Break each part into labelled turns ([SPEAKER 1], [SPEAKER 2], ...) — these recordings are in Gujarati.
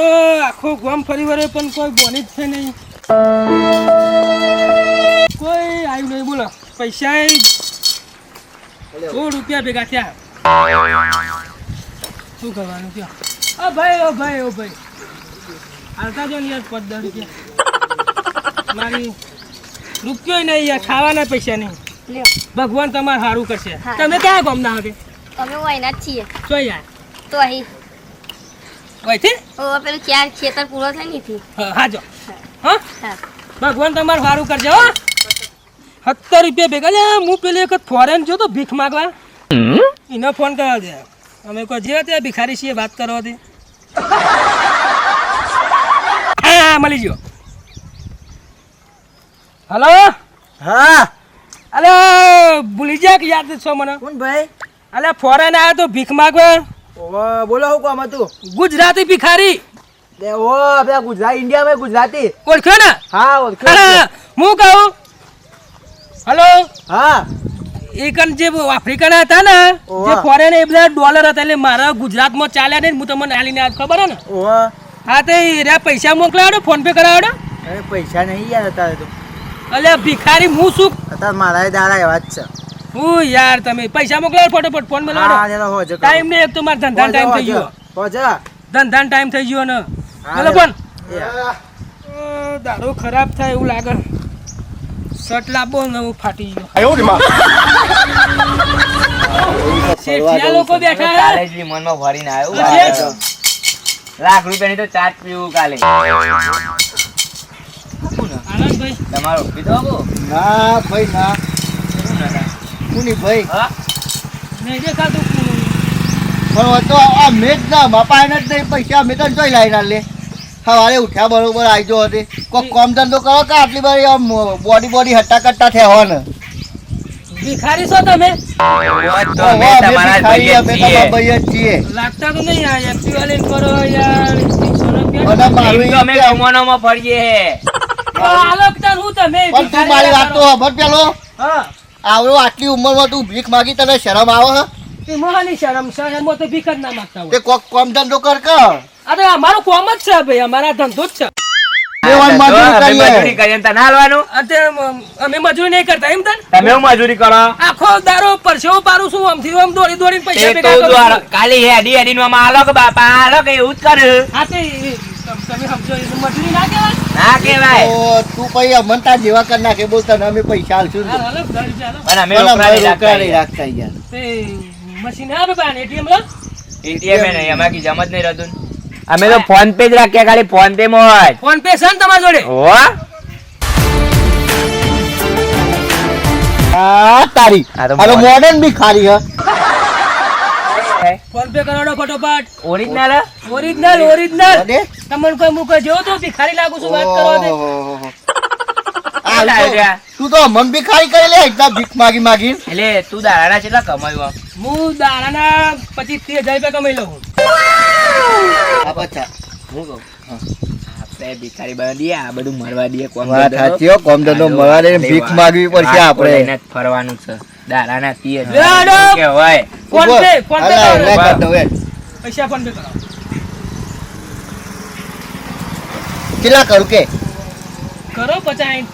[SPEAKER 1] તો આખો ગામ ફરી વળે પણ કોઈ બોની જ છે નહીં, કોઈ આવ્યું નહીં. બોલો પૈસા ₹100 ભેગા થયા. શું કરવાનું કયો? ઓ ભાઈ હાલતા જો ને યાર ₹10 મારી રૂપિયો નહીં યાર, ખાવાના પૈસા નહીં. ભગવાન તમારે સારું કરશે. તમે ક્યાં ગામના હવે?
[SPEAKER 2] અમે વયના જ છીએ.
[SPEAKER 1] તો યાર
[SPEAKER 2] તો અહીં
[SPEAKER 1] વહીથી
[SPEAKER 2] પેલું ચાર ખેતર પૂરો થાય નથી.
[SPEAKER 1] હા જો હા ભગવાન તમારું સારું કરજો. હો ₹70 ભેગા છે. હું પેલી એક ફોરેન જો તો ભીખ માગવા એને ફોન કરવા દે. અમે કોઈ જે ત્યાં ભિખારી છીએ વાત કરવા દે. હા મળી ગયો. હલો
[SPEAKER 3] હા
[SPEAKER 1] અલે ભૂલી જા કે યાદ છો મને?
[SPEAKER 3] કોણ ભાઈ?
[SPEAKER 1] અલે ફોરેન આવ્યો તો ભીખ માગવા.
[SPEAKER 3] ઓવા બોલો હું કામ હતું?
[SPEAKER 1] ગુજરાતી ભિખારી.
[SPEAKER 3] લે ઓ આપણે ગુજરાત ઇન્ડિયામાં ગુજરાતી
[SPEAKER 1] ઓળખ્યો ને?
[SPEAKER 3] હા ઓળખ્યો.
[SPEAKER 1] હું કહું હલો
[SPEAKER 3] હા
[SPEAKER 1] એકન જે આફ્રિકન હતા ને જે ફોરેન એ બધા ડોલર હતા એટલે મારા ગુજરાતમાં ચાલ્યા નહીં. હું તમને આલીને આજ ખબર હે ને?
[SPEAKER 3] ઓવા
[SPEAKER 1] હા તે રે પૈસા મોકલાવડો ફોન પે કરાવડો.
[SPEAKER 3] અરે પૈસા નહીં યાર અત્યારે તો.
[SPEAKER 1] અલે ભિખારી હું શું
[SPEAKER 3] અત્યારે મારા દાડા એવા જ છે.
[SPEAKER 1] હું યાર તમે પૈસા મોકલાવો ફટોફટ ફોન
[SPEAKER 3] હા
[SPEAKER 1] મોકલાવડો.
[SPEAKER 3] ચાલો હોજો
[SPEAKER 1] ટાઈમ ને એક તો મારા ધંધા ટાઈમ થઈ ગયો.
[SPEAKER 3] હોજા
[SPEAKER 1] ધંધા ટાઈમ થઈ ગયો ને. બોલો ફોન. દારૂ ખરાબ થાય એવું લાગે. શર્ટ લાવો ને હું ફાટી ગયો. શેઠિયા લોકો બેઠા હે.
[SPEAKER 4] કાલે મનમાં ભરીને આવ્યો ₹1,00,000 ની તો ચાટ પીવું કાલે.
[SPEAKER 1] આનંદભાઈ
[SPEAKER 4] તમારો પીધો આવો
[SPEAKER 3] ના ભાઈ ના કોની ભાઈ
[SPEAKER 4] હા
[SPEAKER 1] નહીં દેખાતું.
[SPEAKER 3] પણ તો આ મેજ ના મપાયને જ નહીં પૈસા અમે તો જોઈ લાવી લે. સવારે ઉઠ્યા બરોબર આવી જો હતી કોઈ કામ ધંધો કરો કે આટલી બધી આમ બોડી હટ્ટા કટ્ટા થયા હોય ને.
[SPEAKER 1] ભિખારી છો તમે?
[SPEAKER 4] તો અમે તમારા જ ભાઈએ જ છીએ.
[SPEAKER 3] ભાઈ જ છીએ.
[SPEAKER 1] લાગતા તો નહીં આ એક્ટિવા લઈને કરો યાર.
[SPEAKER 3] અને મારું
[SPEAKER 4] એમ તો અમે જમવાનોમાં ફરીએ હે.
[SPEAKER 1] આલોકતા હું તમે
[SPEAKER 3] પણ તું મારી વાત તો ખબર પેલો
[SPEAKER 1] હા
[SPEAKER 3] આવડો આટલી ઉંમરમાં તું ભીખ માગી તને શરમ આવે હે?
[SPEAKER 1] તે મોહાની શરમ શરમમાં તો ભીખ જ ના માંગતા હોય.
[SPEAKER 3] તે કોક કામ ધંધો કર કે
[SPEAKER 1] અરે અમારું કોમ જ છે ભાઈ, અમારા ધંધો જ છે.
[SPEAKER 3] દેવાન
[SPEAKER 4] તો
[SPEAKER 3] મજૂરી
[SPEAKER 4] અમે
[SPEAKER 3] કરીએ.
[SPEAKER 4] મજૂરી કરીએ ને તને હાલવાનું.
[SPEAKER 1] અમે મજૂરી નહીં કરતા એમ તને?
[SPEAKER 4] તમે હું મજૂરી કરો
[SPEAKER 1] આખો દારો પરસેવો પારું છું આમથી આમ દોડી દોડીને પૈસા
[SPEAKER 4] તે
[SPEAKER 1] ભેગા
[SPEAKER 4] તો
[SPEAKER 1] કરું છું.
[SPEAKER 4] કાલે હેડી નો આલો કે બાપા હાલો કે એવું જ કરે
[SPEAKER 1] હા તે તમે સમજો એ મજૂરી ના કહેવાય.
[SPEAKER 4] ના કેવાય.
[SPEAKER 3] તો તું પછી અમન તાર જેવા કર નાખે બોલ તને અમે પૈસા આલશું ને.
[SPEAKER 1] હાલો, ગાડી ચાલો.
[SPEAKER 4] પણ અમે
[SPEAKER 3] પણ
[SPEAKER 4] રોકડા નહીં
[SPEAKER 3] રોકડા નહીં
[SPEAKER 4] રાખતા.
[SPEAKER 3] રાખતા યાર.
[SPEAKER 1] તે મશીન આવે પાન એટીએમ લો.
[SPEAKER 4] ATM એ નહીં અમારી જમ જ નહીં રહેતું. અમે તો ફોન પે જ રાખીએ ખાલી ફોન પે માં જ.
[SPEAKER 1] ફોન પે છે ને તમારી જોડે?
[SPEAKER 4] હો
[SPEAKER 3] આ તારી
[SPEAKER 4] આ તો
[SPEAKER 3] હવે મોડર્ન બી ખારી હે.
[SPEAKER 1] ફોન પે કરાવડો ફટોફટ.
[SPEAKER 4] ઓરિજિનલ
[SPEAKER 1] ઓરિજિનલ
[SPEAKER 3] અરે?
[SPEAKER 1] તમને કોઈ મુકો જેવો તો ભિખારી લાગુ છું વાત કરવા દે.
[SPEAKER 3] ઓહોહો. આ તું તો મન બી ખારી કરી લે એટલા ભીખ માગી માગી.
[SPEAKER 4] એટલે તું દાડાના કેટલા કમાયું
[SPEAKER 1] હું દાડાના 25-30 હજાર રૂપિયા કમાઈ લઉં.
[SPEAKER 3] આ બચ્ચા
[SPEAKER 4] હું કહું આપણે ભિખારી બના દઈએ આ બધું મરવા દઈએ કોમ
[SPEAKER 3] વાત સાચી હો, કોમ ધંધો મળવા દે ને ભીખ માગવી પડશે આપણે.
[SPEAKER 4] લઈને જ ફરવાનું છે દાડાના 30
[SPEAKER 1] લેડો.
[SPEAKER 4] કે હોય
[SPEAKER 1] ફોન પે
[SPEAKER 3] અલા,
[SPEAKER 1] કરાવડો.
[SPEAKER 3] લે કર દઉં એ.
[SPEAKER 1] પૈસા ફોન પે કરાવો.
[SPEAKER 3] કેટલા કરું કે
[SPEAKER 1] કરો 50.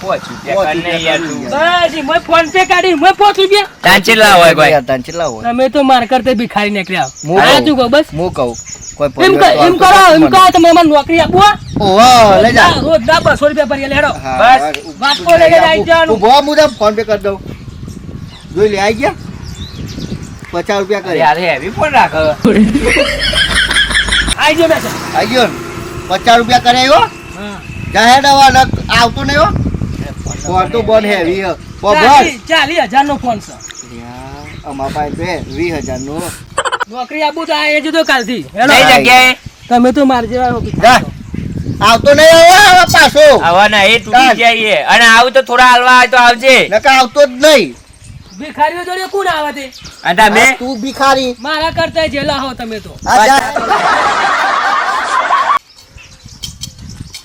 [SPEAKER 4] પોચું તે કર ને યાર તું
[SPEAKER 1] બસ ઈ મોય ફોન પે કાઢી મોય 5 રૂપિયા.
[SPEAKER 4] તાંચેલા હોય કોઈ
[SPEAKER 3] યાર, તાન કેટલા હોય?
[SPEAKER 1] તમે તો માર કરતે ભિખારી નીકળ્યા.
[SPEAKER 3] હું
[SPEAKER 1] હા
[SPEAKER 3] કહું.
[SPEAKER 1] તું કહો બસ.
[SPEAKER 3] હું કહું કોઈ
[SPEAKER 1] એમ
[SPEAKER 3] પગાર તો
[SPEAKER 1] એમ
[SPEAKER 3] આવતો
[SPEAKER 1] કરો
[SPEAKER 3] નથી
[SPEAKER 1] એમ
[SPEAKER 3] મને.
[SPEAKER 1] કહો તમે મને નોકરી આપો.
[SPEAKER 3] ઓહો, લઈ જા.
[SPEAKER 1] રોજ ના 200 રૂપિયા ભરીએ લેડો.
[SPEAKER 3] હા,
[SPEAKER 4] બસ.
[SPEAKER 3] હા,
[SPEAKER 1] વાટકો લઈને આવી જવાનું.
[SPEAKER 3] ઊભો હું તને ફોન પે કરી દઉં. જોઈ લે આવી ગયા 50 રૂપિયા કરી
[SPEAKER 4] યાર હેવી ફોન રાખ
[SPEAKER 1] આઈ જો બેસો.
[SPEAKER 3] આવી ગયો ને 50 રૂપિયા કરે આવ્યો
[SPEAKER 1] હા.
[SPEAKER 3] જાહેર આવતો નહીં હો. ફોન તો બોન હેવી હે. બોલ
[SPEAKER 1] 40,000 નો ફોન છે.
[SPEAKER 3] અમારા પાસે તો 20,000 નો.
[SPEAKER 1] નોકરી આપું તો આ જો કાલથી હેડો.
[SPEAKER 4] કઈ જગ્યાએ
[SPEAKER 1] તમે તો માર જેવા
[SPEAKER 3] જા.
[SPEAKER 1] ભિખારી છો.
[SPEAKER 3] આવતો નહીં હવે પાછો.
[SPEAKER 4] આવા ના એ તૂટી જઈએ અને આવું તો થોડા હાલવા હોય તો આવજે
[SPEAKER 3] નકા આવતો જ નહીં.
[SPEAKER 1] ભિખારીઓ જોડે કોણ આવે તે?
[SPEAKER 4] અને તમે
[SPEAKER 3] આ તું ભિખારી.
[SPEAKER 1] મારા કરતા જેલા હો તમે તો.
[SPEAKER 3] આ જા.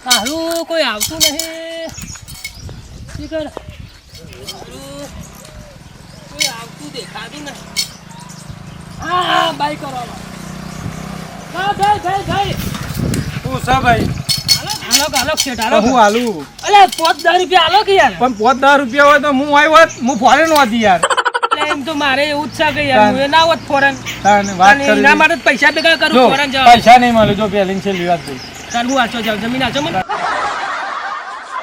[SPEAKER 1] હારું કોઈ આવતું નહીં. શી કર? કોઈ આવતું દેખાતું નહીં. હા બાઈ કરો. હા ભાઈ
[SPEAKER 5] એવું છે ભાઈ.
[SPEAKER 1] હાલો શેઠ,
[SPEAKER 5] તો
[SPEAKER 1] હાલો.
[SPEAKER 5] હું હાલું
[SPEAKER 1] અલે 5-10 રૂપિયા હાલો કે યાર.
[SPEAKER 5] પણ 5-10 રૂપિયા હોય તો હું આવ્યો હોત, હું ફોરેન હોતી યાર.
[SPEAKER 1] એટલે એમ તો મારે એવું જ છે કે યાર હું એ ના હોત ફોરન.
[SPEAKER 5] તાને વાત
[SPEAKER 1] અને
[SPEAKER 5] કરી
[SPEAKER 1] એના માટે જ પૈસા ભેગા કરું
[SPEAKER 5] જો,
[SPEAKER 1] ફોરન જવા.
[SPEAKER 5] પૈસા નહીં મળે જો પેલી છેલ્લી વાત થઈ.
[SPEAKER 1] તાર હું આચો જાઉં, જમીન આચો મને.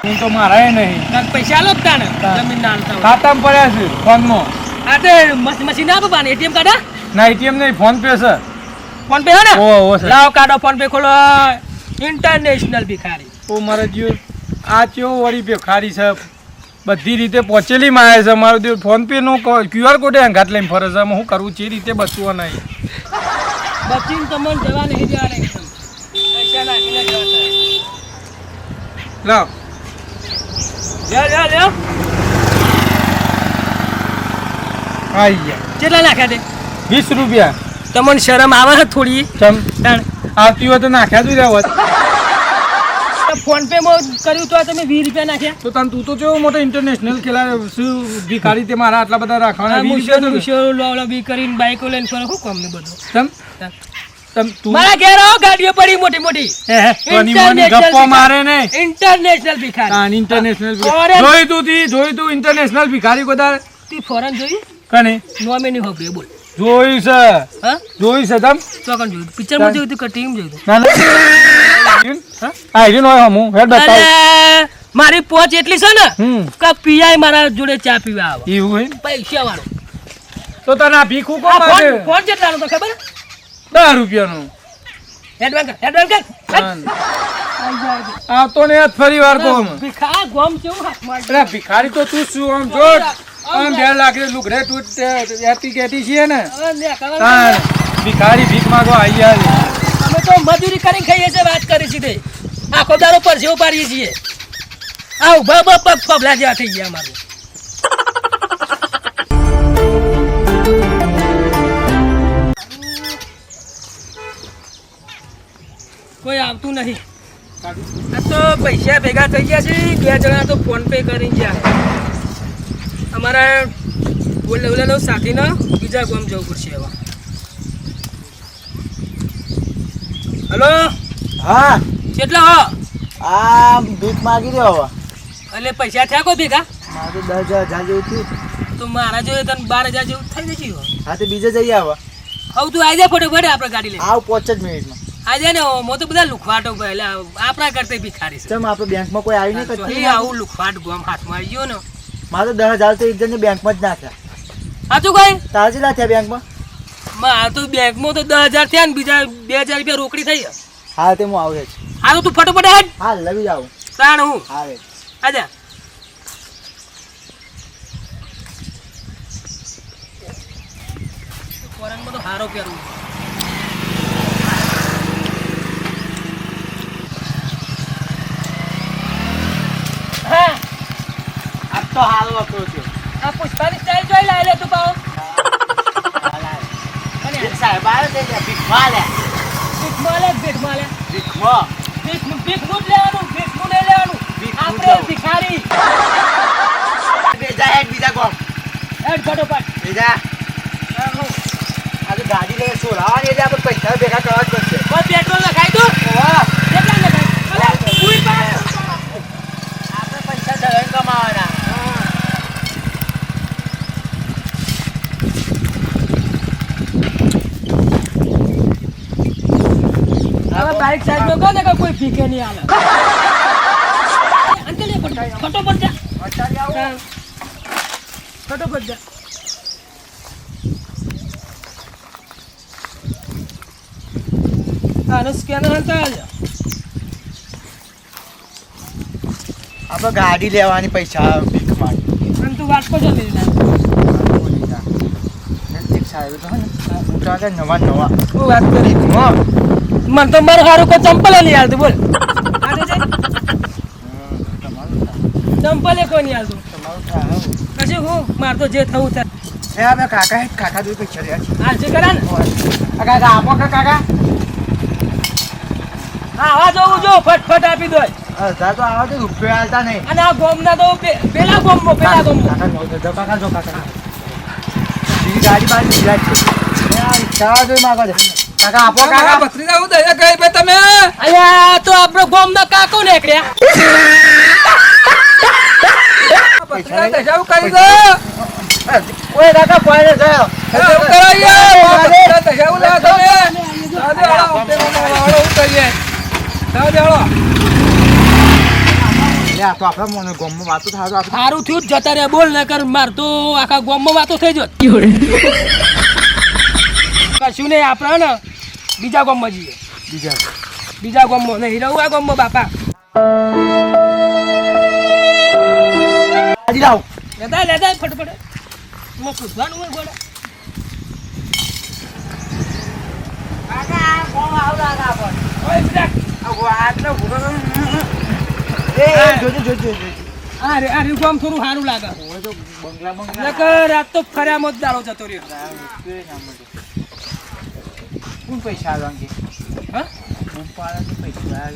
[SPEAKER 5] હું તો મારાય નહીં
[SPEAKER 1] તાર પૈસા આલો જ તાને.
[SPEAKER 5] તાર.
[SPEAKER 1] જમીન ના આલતા હોય.
[SPEAKER 5] ખાતામાં પડ્યા છે ફોનમાં.
[SPEAKER 1] આ તે મશીન આપો પાને એટીએમ કાઢા.
[SPEAKER 5] ના એટીએમ નહીં, ફોન પે છે.
[SPEAKER 1] ફોન પે હે ને?
[SPEAKER 5] ઓ સર.
[SPEAKER 1] લાવ કાઢો ફોન પે ખોલો. ઇન્ટરનેશનલ ભિખારી.
[SPEAKER 5] ઓ મારા જીવ આ ચેવો વળી ભિખારી છે, બધી રીતે પહોંચેલી માં છે. મારો દેવ ફોન પે નો QR કોડ અંગાત લઈને ફરે છે. હું કરવું છે એ રીતે બચવું નહીં.
[SPEAKER 1] બચીને તમને જવા નહીં દેવાના એકદમ. પૈસા નાખીને જવાના.
[SPEAKER 5] લાવ
[SPEAKER 1] લ્યો.
[SPEAKER 5] આવી ગયા
[SPEAKER 1] કેટલા નાખ્યા તે?
[SPEAKER 5] 20 રૂપિયા.
[SPEAKER 1] તમને શરમ આવે છે થોડી?
[SPEAKER 5] ચમ
[SPEAKER 1] તાણ.
[SPEAKER 5] આવતી હોય તો નાખ્યા જ રહ્યા હોત.
[SPEAKER 1] ફોન પે માં કર્યું તો તમે 20 રૂપિયા નાખ્યા.
[SPEAKER 5] તો તને તું તો કેવો મોટો ઇન્ટરનેશનલ ખેલા શું ભિખારી તે મારા આટલા બધા રાખવાના 20 રૂપિયા તો
[SPEAKER 1] મુશો લોવલો બી કરીને બાઈકો લઈને ફરો શું કામ ને બધું.
[SPEAKER 5] તમ તમ તું
[SPEAKER 1] મારા ઘેર આવો, ગાડીઓ પડી મોટી મોટી.
[SPEAKER 5] કોની મોની ગપ્પો મારે ને
[SPEAKER 1] ઇન્ટરનેશનલ ભિખારી.
[SPEAKER 5] હા ઇન્ટરનેશનલ
[SPEAKER 1] Foreign.
[SPEAKER 5] જોઈ તું ઇન્ટરનેશનલ ભિખારી બધા
[SPEAKER 1] તી ફોરન જોઈ?
[SPEAKER 5] કને
[SPEAKER 1] નોમિની હોબરે બોલ.
[SPEAKER 5] જોઈ છે
[SPEAKER 1] હા?
[SPEAKER 5] તમ
[SPEAKER 1] ચોકન જોયું. પિક્ચર માં જોયું તું કે ટીમ જોયું તું?
[SPEAKER 5] ના ના
[SPEAKER 1] હા?
[SPEAKER 5] આ ઈનો હમું હેડ બતાવ
[SPEAKER 1] અરે મારી પોચ એટલી છે ને કે પીઆઈ મારા જોડે ચા પીવા આવે.
[SPEAKER 5] એવું હે
[SPEAKER 1] પૈસા વાળો.
[SPEAKER 5] તો તને આ ભીખું
[SPEAKER 1] આ
[SPEAKER 5] કોણ માગે
[SPEAKER 1] ફોન કેટલાનો તો ખબર?
[SPEAKER 5] 10 રૂપિયાનું
[SPEAKER 1] એડવાન્સ.
[SPEAKER 5] આવતો ને આજ ફરી વાર કોમ
[SPEAKER 1] ભિખા ગોમ કેવું હાથમાં?
[SPEAKER 5] અરે ભિખારી તો તું શું આમ જો આમ 2 લાખ લુગડે તું એતી કેતી છે ને
[SPEAKER 1] હવે ને કવર
[SPEAKER 5] તાણ ભિખારી ભીખ માંગો આઈ યાર.
[SPEAKER 1] અમે તો મજૂરી કરીને ખાઈએ છીએ, વાત કરી સીધે. આખો દારો પર જેવો પાડીએ છીએ. આ ઉભા ઉભા પગ ફબલા જેવા થઈ ગયા અમારું. કોઈ આવતું નહીં. આ તો પૈસા ભેગા થઈ ગયા છે. 2 જણા તો ફોન પે કરી ગયા. અમારા બોલેલો સાથીનો બીજા ગામ જવું પડશે હવે. હલો,
[SPEAKER 3] હા
[SPEAKER 1] કેટલા હો?
[SPEAKER 3] આ ભીખ માગી રહ્યો હવે.
[SPEAKER 1] એટલે પૈસા થયા કોઈ ભેગા?
[SPEAKER 3] મારે તો 10,000 જેવું થયું.
[SPEAKER 1] તો મારા જોડે તને 12,000 જેવું થઈ જશે હવે.
[SPEAKER 3] હા તે બીજે જઈએ હવે.
[SPEAKER 1] હવે તું આવી જા ફટોફટ, આપણે ગાડી લઈ
[SPEAKER 3] આવ 5 જ મિનિટમાં.
[SPEAKER 1] આવી જા ને. મો તો બધા લુખવાટો ભાઈ, એટલે આપણા કરતા ભિખારી છે.
[SPEAKER 3] ચમ આપણે બેંકમાં કોઈ આવી નહીં
[SPEAKER 1] જો
[SPEAKER 3] કચ્છી
[SPEAKER 1] એ આવું લુખવાટ ગોમ હાથમાં આવી ગયો ને.
[SPEAKER 3] મારે તો 10,000 તો એક જણને બેંકમાં જ નાખ્યા.
[SPEAKER 1] સાચું કોઈ
[SPEAKER 3] તારે કેટલા થયા બેંકમાં?
[SPEAKER 1] આ તો બેંકમાં તો 10,000 થયા ને બીજા 2,000 રૂપિયા રોકડી થઈ.
[SPEAKER 3] હા તે હું આવું જ.
[SPEAKER 1] હા તો તું ફટોફટ હેડ.
[SPEAKER 3] હા લવી જાઉં.
[SPEAKER 1] તાણ હું
[SPEAKER 3] હા રે.
[SPEAKER 1] આજા. ફોરેનમાં તો હારો પહેરવું. હા,
[SPEAKER 3] આ તો હાલ વખતો છે.
[SPEAKER 1] આ પુષ્પાની સ્ટાઈલ જોઈ લે તું પાવ.
[SPEAKER 3] સાહેબ આવે છે ભીખમાં લે.
[SPEAKER 1] ભીખમાં લે.
[SPEAKER 3] ભીખમાં.
[SPEAKER 1] ભીખનું જ લેવાનું, ભીખનું નહીં લેવાનું.
[SPEAKER 3] ભીખનું
[SPEAKER 1] આપણે
[SPEAKER 3] લેવું.
[SPEAKER 1] ભિખારી.
[SPEAKER 3] બીજા હેડ બીજા કોમ.
[SPEAKER 1] હેડ ફટોફટ.
[SPEAKER 3] બીજા
[SPEAKER 1] હા, હું.
[SPEAKER 3] આ તો ગાડી લઈને સોરાવાની એટલે આપણે પૈસા ભેગા કરવા જ પડશે.
[SPEAKER 1] કોઈ પેટ્રોલ નખાઈ દો. કેટલા નખાય? અલે, ઉઈ પાડ.
[SPEAKER 3] આપણે પૈસા ધરાઈને કમાવાના.
[SPEAKER 1] હવે બાઈક સાઈડમાં કહો ને કે કોઈ ભીખે નહીં આવે. અંતે લે ફટોફટ જા.
[SPEAKER 3] અત્યારે આવો.
[SPEAKER 1] હા. ફટોફટ જા. આનો સ્કેનર હંતા આલ્યો.
[SPEAKER 3] આપણે ગાડી લેવાની પૈસા ભીખ માંગી.
[SPEAKER 1] અને તું વાટકો જમી ના.
[SPEAKER 3] સાહેબ તો હે ને ઉઠા કે નવા નવા
[SPEAKER 1] હું વાત કરી.
[SPEAKER 3] ભીખમાં.
[SPEAKER 1] મને તો મારું સારું કોઈ ચંપલ નહીં હાલતું બોલ. ચંપલે કોઈ નહીં હાલતું.
[SPEAKER 3] તમારું થાય
[SPEAKER 1] પછી હું માર તો જે થવું થાય.
[SPEAKER 3] એ આપણે કાકા જોઈ પૈસા રહ્યા
[SPEAKER 1] હાલ જે કરા ને.
[SPEAKER 3] કાકા આપો કાકા.
[SPEAKER 1] હા આવા જોવું જો ફટફટ આપી દો.
[SPEAKER 3] અડધા તો આવા તો રૂપિયા હાલતા નહીં.
[SPEAKER 1] અને આ ગોમના તો પેલા ગોમમાં.
[SPEAKER 3] કાકા જો કાકા બીજી ગાડી બાજુ બીજા છે. આ રિક્ષા જોઈ માગો છે કાકા આપો કાકા
[SPEAKER 5] ભત્રીજા હું દયા કહી ભાઈ તમે
[SPEAKER 1] અલ્યા તો આપણો ગામના કાકો નીકળ્યા
[SPEAKER 5] ભત્રીજા દયા હું કરી દો
[SPEAKER 3] ઓય કાકા કોઈને થયો
[SPEAKER 5] એવું કરાઈએ ભત્રીજા દયા હું લા તમે દાદે આળો તે આળો ઉતરીએ દાદે આળો
[SPEAKER 3] લ્યા તો આપણા મોને ગોમમાં વાતો થાય તો આપણે
[SPEAKER 1] સારું થયું જ જતા રહ્યા બોલ ન કર માર તો આખા ગામમાં વાતો થઈ જોત કશું નહીં આપણે ને બીજા ગામમાં જઈએ બીજા ગામમાં નહીં રહું આ ગામમાં બાપા
[SPEAKER 3] હાજી લાવ
[SPEAKER 1] લેતા ફટફટ હું પૂછવાનું હોય ગોળા ઓય બેટા
[SPEAKER 3] જોજો
[SPEAKER 1] આ રે ગામ થોડું સારું લાગે નકર રાત તો ફર્યામાં જ દાડો જતો રહ્યો
[SPEAKER 3] કોણ પૈસા આલવાંગે
[SPEAKER 1] હા
[SPEAKER 3] પૈસા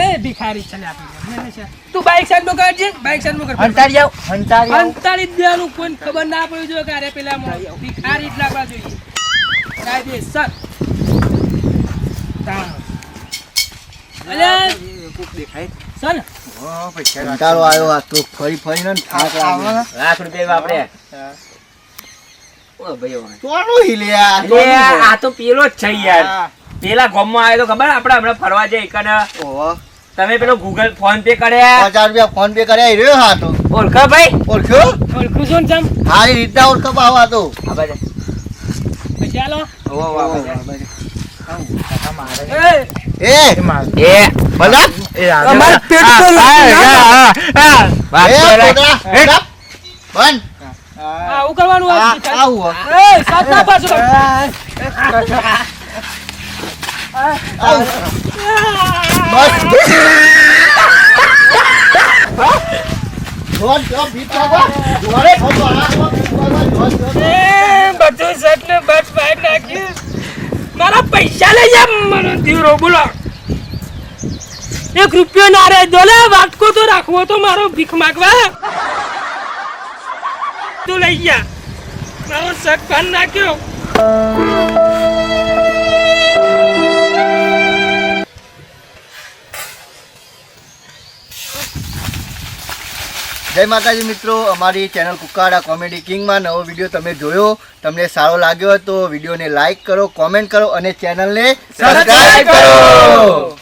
[SPEAKER 1] એ ભિખારી ચાલે આપી તું બાઈક સાઈડ માં કરજે બાઈક સાઈડ માં કર
[SPEAKER 3] હંતારી જાવ હંતારી
[SPEAKER 1] અંતાળી જ દેવાનું કોઈ ખબર ના પડી જોઈએ કે અરે પેલા ભિખારી જ લાગવા જોઈએ કાયદેસર અલ્યા
[SPEAKER 3] દેખાય
[SPEAKER 1] સર
[SPEAKER 3] કંટાળો આવ્યો આ તો ફરીને થાક લાગ્યો
[SPEAKER 4] લાખ રૂપિયા આપણે ઓ ભાઈ
[SPEAKER 3] કોનું હિલ્યા
[SPEAKER 4] આ તો પેલો જ છે યાર પેલા ગામમાં આવ્યો તો ખબર આપણે હમણાં ફરવા જઈ કને
[SPEAKER 3] ઓહો
[SPEAKER 4] તમે પેલો ગૂગલ ફોન પે કર્યા
[SPEAKER 3] 5000 રૂપિયા ફોન પે કર્યા એ રહ્યો હા તો
[SPEAKER 4] ઓળખો ભાઈ
[SPEAKER 3] ઓળખ્યો
[SPEAKER 1] ઓળખું છું ને તમ
[SPEAKER 3] હારી રીતના ઓળખો આવા તો
[SPEAKER 4] આ બાજુ
[SPEAKER 1] પછી હાલો
[SPEAKER 3] એ ભલા
[SPEAKER 1] અમાર પેટ પર
[SPEAKER 3] બંધ
[SPEAKER 1] આવું કરવાનું હોય ભિખારી.
[SPEAKER 3] આવું
[SPEAKER 1] એ સાત ના પાછો બધું સેટ ને બસ બાઈક નાખ્યું મારા પૈસા લઈ જા મને દીવરો બોલો 1 રૂપિયો ના રે દોલે વાટકો તો રાખવો તો મારો ભીખ માગવા તું લઈ જા મારો શક કાન નાખ્યો
[SPEAKER 3] જય માતાજી મિત્રો, અમારી ચેનલ કુકાડા કોમેડી કિંગમાં નવો વિડીયો તમે જોયો, તમને સારો લાગ્યો હોય તો વિડીયોને લાઈક કરો, કોમેન્ટ કરો અને ચેનલને સબસ્ક્રાઇબ કરો.